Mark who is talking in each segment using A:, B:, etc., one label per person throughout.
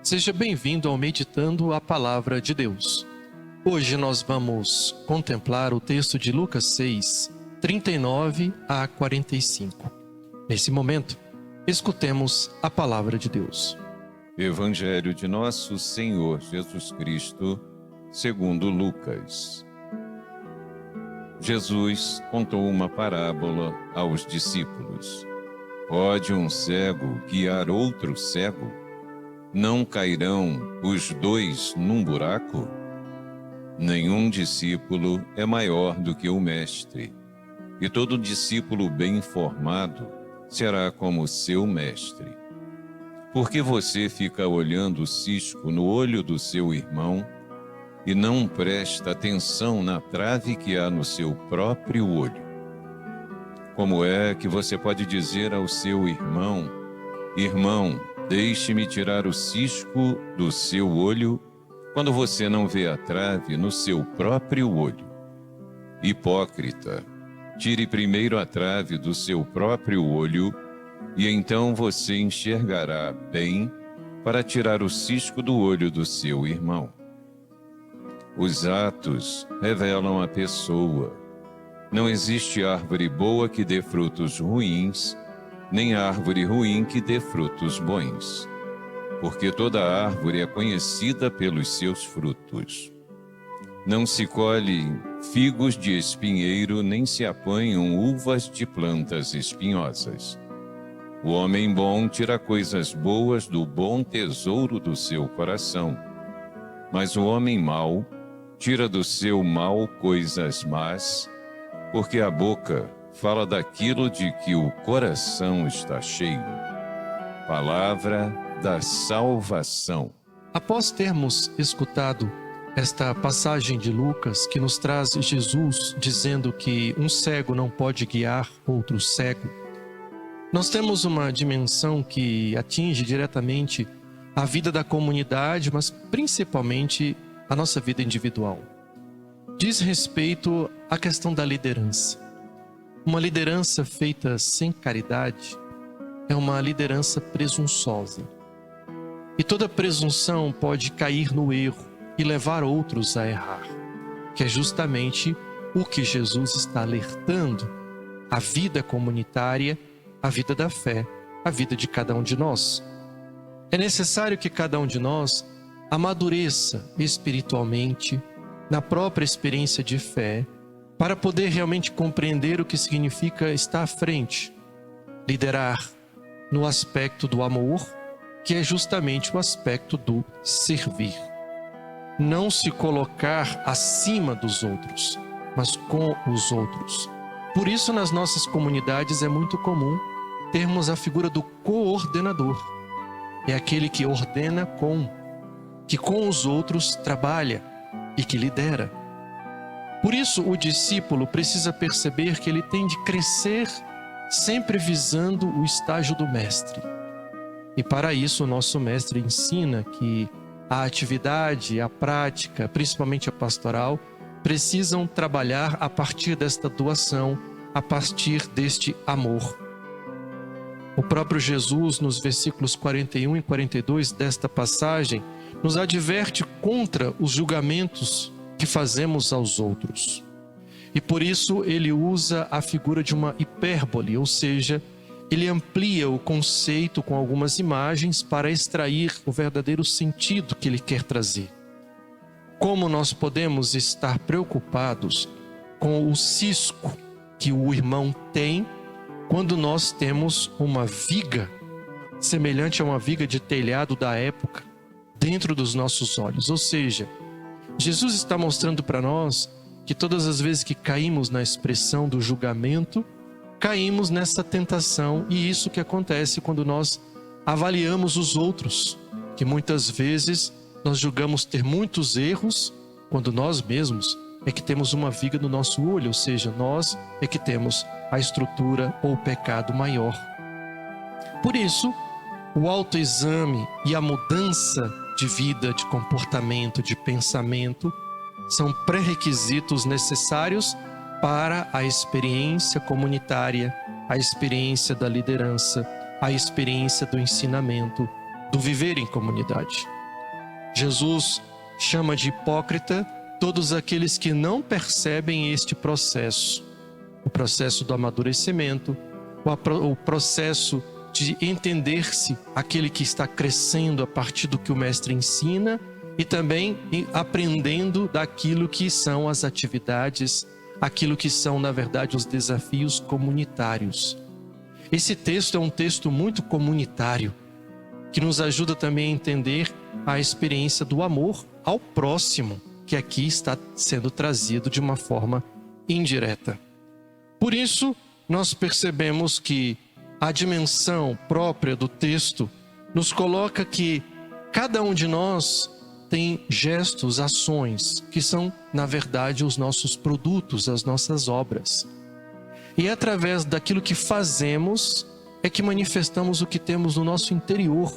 A: Seja bem-vindo ao Meditando a Palavra de Deus. Hoje nós vamos contemplar o texto de Lucas 6, 39 a 45. Nesse momento, escutemos a Palavra de Deus.
B: Evangelho de Nosso Senhor Jesus Cristo, segundo Lucas. Jesus contou uma parábola aos discípulos. Pode um cego guiar outro cego? Não cairão os dois num buraco? Nenhum discípulo é maior do que o mestre, e todo discípulo bem informado será como seu mestre. Por que você fica olhando o cisco no olho do seu irmão e não presta atenção na trave que há no seu próprio olho? Como é que você pode dizer ao seu irmão: irmão, deixe-me tirar o cisco do seu olho, quando você não vê a trave no seu próprio olho? Hipócrita, tire primeiro a trave do seu próprio olho, e então você enxergará bem para tirar o cisco do olho do seu irmão. Os atos revelam a pessoa. Não existe árvore boa que dê frutos ruins, nem árvore ruim que dê frutos bons, porque toda árvore é conhecida pelos seus frutos. Não se colhe figos de espinheiro, nem se apanham uvas de plantas espinhosas. O homem bom tira coisas boas do bom tesouro do seu coração, mas o homem mau tira do seu mal coisas más, porque a boca fala daquilo de que o coração está cheio. Palavra da salvação.
A: Após termos escutado esta passagem de Lucas, que nos traz Jesus dizendo que um cego não pode guiar outro cego, nós temos uma dimensão que atinge diretamente a vida da comunidade, mas principalmente a nossa vida individual. Diz respeito à questão da liderança. Uma liderança feita sem caridade é uma liderança presunçosa. E toda presunção pode cair no erro e levar outros a errar, que é justamente o que Jesus está alertando: a vida comunitária, a vida da fé, a vida de cada um de nós. É necessário que cada um de nós amadureça espiritualmente, na própria experiência de fé, para poder realmente compreender o que significa estar à frente, liderar no aspecto do amor, que é justamente o aspecto do servir. Não se colocar acima dos outros, mas com os outros. Por isso, nas nossas comunidades é muito comum termos a figura do coordenador. É aquele que ordena que com os outros trabalha e que lidera. Por isso, o discípulo precisa perceber que ele tem de crescer sempre visando o estágio do mestre. E para isso, o nosso mestre ensina que a atividade, a prática, principalmente a pastoral, precisam trabalhar a partir desta doação, a partir deste amor. O próprio Jesus, nos versículos 41 e 42 desta passagem, nos adverte contra os julgamentos que fazemos aos outros. E por isso ele usa a figura de uma hipérbole, ou seja, ele amplia o conceito com algumas imagens para extrair o verdadeiro sentido que ele quer trazer. Como nós podemos estar preocupados com o cisco que o irmão tem quando nós temos uma viga semelhante a uma viga de telhado da época dentro dos nossos olhos? Ou seja, Jesus está mostrando para nós que todas as vezes que caímos na expressão do julgamento, caímos nessa tentação, e isso que acontece quando nós avaliamos os outros, que muitas vezes nós julgamos ter muitos erros, quando nós mesmos é que temos uma viga no nosso olho, ou seja, nós é que temos a estrutura ou o pecado maior. Por isso, o autoexame e a mudança de vida, de comportamento, de pensamento, são pré-requisitos necessários para a experiência comunitária, a experiência da liderança, a experiência do ensinamento, do viver em comunidade. Jesus chama de hipócrita todos aqueles que não percebem este processo. O processo do amadurecimento, o processo de entender-se aquele que está crescendo a partir do que o mestre ensina e também aprendendo daquilo que são as atividades, aquilo que são, na verdade, os desafios comunitários. Esse texto é um texto muito comunitário, que nos ajuda também a entender a experiência do amor ao próximo, que aqui está sendo trazido de uma forma indireta. Por isso, nós percebemos que a dimensão própria do texto nos coloca que cada um de nós tem gestos, ações, que são, na verdade, os nossos produtos, as nossas obras. E é através daquilo que fazemos é que manifestamos o que temos no nosso interior.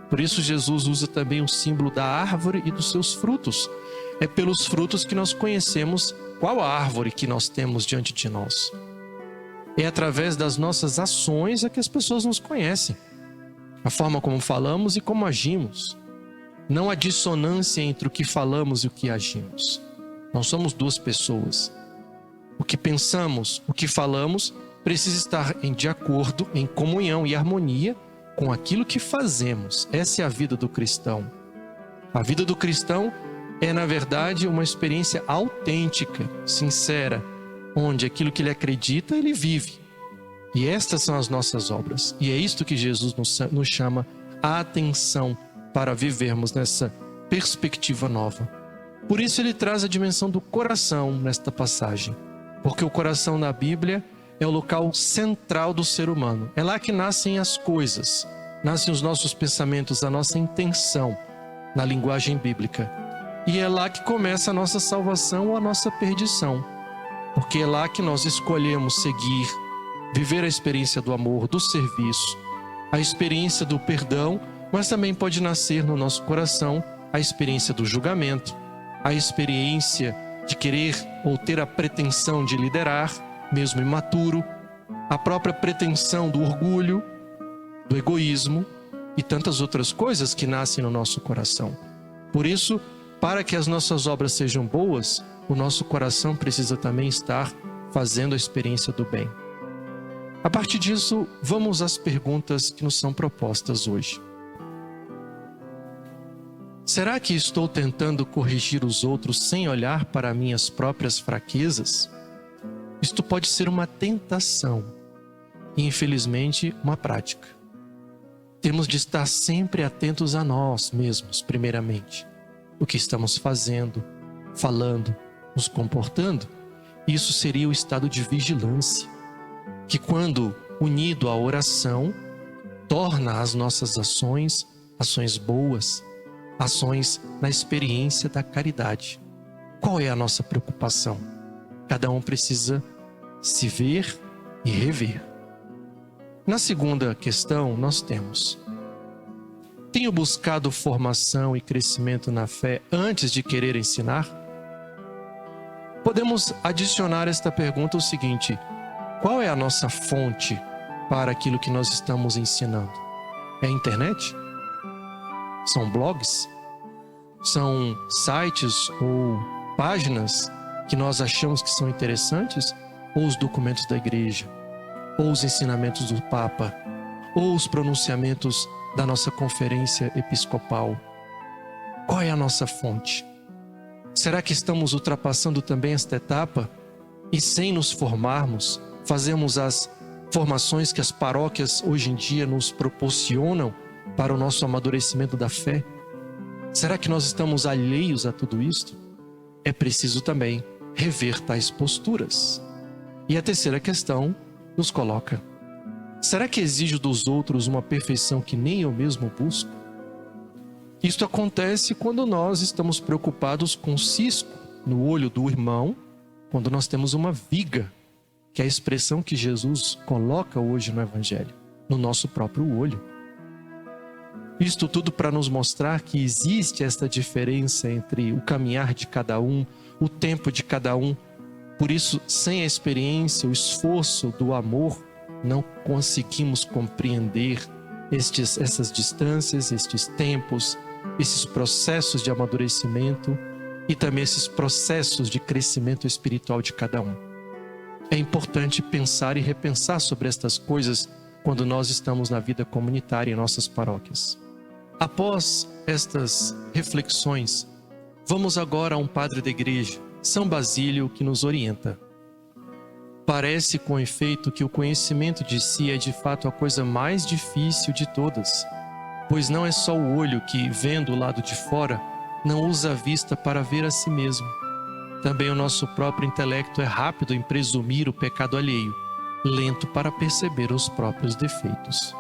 A: Por isso Jesus usa também o símbolo da árvore e dos seus frutos. É pelos frutos que nós conhecemos qual a árvore que nós temos diante de nós. É através das nossas ações é que as pessoas nos conhecem. A forma como falamos e como agimos. Não há dissonância entre o que falamos e o que agimos. Não somos duas pessoas. O que pensamos, o que falamos, precisa estar de acordo, em comunhão e harmonia com aquilo que fazemos. Essa é a vida do cristão. A vida do cristão é, na verdade, uma experiência autêntica, sincera, onde aquilo que ele acredita, ele vive. E estas são as nossas obras. E é isto que Jesus nos chama a atenção para vivermos nessa perspectiva nova. Por isso ele traz a dimensão do coração nesta passagem. Porque o coração na Bíblia é o local central do ser humano. É lá que nascem as coisas, nascem os nossos pensamentos, a nossa intenção na linguagem bíblica. E é lá que começa a nossa salvação ou a nossa perdição. Porque é lá que nós escolhemos seguir, viver a experiência do amor, do serviço, a experiência do perdão, mas também pode nascer no nosso coração a experiência do julgamento, a experiência de querer ou ter a pretensão de liderar, mesmo imaturo, a própria pretensão do orgulho, do egoísmo e tantas outras coisas que nascem no nosso coração. Por isso, para que as nossas obras sejam boas, o nosso coração precisa também estar fazendo a experiência do bem. A partir disso, vamos às perguntas que nos são propostas hoje. Será que estou tentando corrigir os outros sem olhar para minhas próprias fraquezas? Isto pode ser uma tentação e, infelizmente, uma prática. Temos de estar sempre atentos a nós mesmos, primeiramente. O que estamos fazendo, falando, nos comportando. Isso seria o estado de vigilância, que quando unido à oração, torna as nossas ações, ações boas, ações na experiência da caridade. Qual é a nossa preocupação? Cada um precisa se ver e rever. Na segunda questão, nós temos: tenho buscado formação e crescimento na fé antes de querer ensinar? Podemos adicionar esta pergunta o seguinte: qual é a nossa fonte para aquilo que nós estamos ensinando? É a internet? São blogs? São sites ou páginas que nós achamos que são interessantes? Ou os documentos da igreja? Ou os ensinamentos do Papa? Ou os pronunciamentos da nossa conferência episcopal? Qual é a nossa fonte? Será que estamos ultrapassando também esta etapa e, sem nos formarmos, fazemos as formações que as paróquias hoje em dia nos proporcionam para o nosso amadurecimento da fé? Será que nós estamos alheios a tudo isto? É preciso também rever tais posturas. E a terceira questão nos coloca: será que exijo dos outros uma perfeição que nem eu mesmo busco? Isto acontece quando nós estamos preocupados com o cisco no olho do irmão, quando nós temos uma viga, que é a expressão que Jesus coloca hoje no Evangelho, no nosso próprio olho. Isto tudo para nos mostrar que existe esta diferença entre o caminhar de cada um, o tempo de cada um. Por isso, sem a experiência, o esforço do amor, não conseguimos compreender essas distâncias, estes tempos, esses processos de amadurecimento e também esses processos de crescimento espiritual de cada um. É importante pensar e repensar sobre estas coisas quando nós estamos na vida comunitária em nossas paróquias. Após estas reflexões, vamos agora a um padre da igreja, São Basílio, que nos orienta. Parece, com efeito, que o conhecimento de si é de fato a coisa mais difícil de todas, pois não é só o olho que, vendo o lado de fora, não usa a vista para ver a si mesmo. Também o nosso próprio intelecto é rápido em presumir o pecado alheio, lento para perceber os próprios defeitos.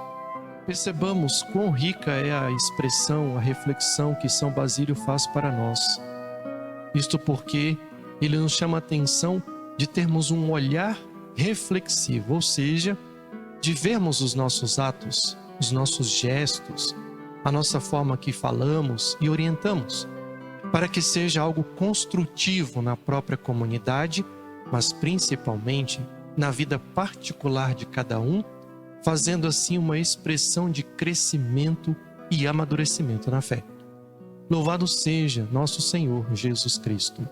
A: Percebamos quão rica é a expressão, a reflexão que São Basílio faz para nós. Isto porque ele nos chama a atenção de termos um olhar reflexivo, ou seja, de vermos os nossos atos, os nossos gestos, a nossa forma que falamos e orientamos, para que seja algo construtivo na própria comunidade, mas principalmente na vida particular de cada um, fazendo assim uma expressão de crescimento e amadurecimento na fé. Louvado seja nosso Senhor Jesus Cristo.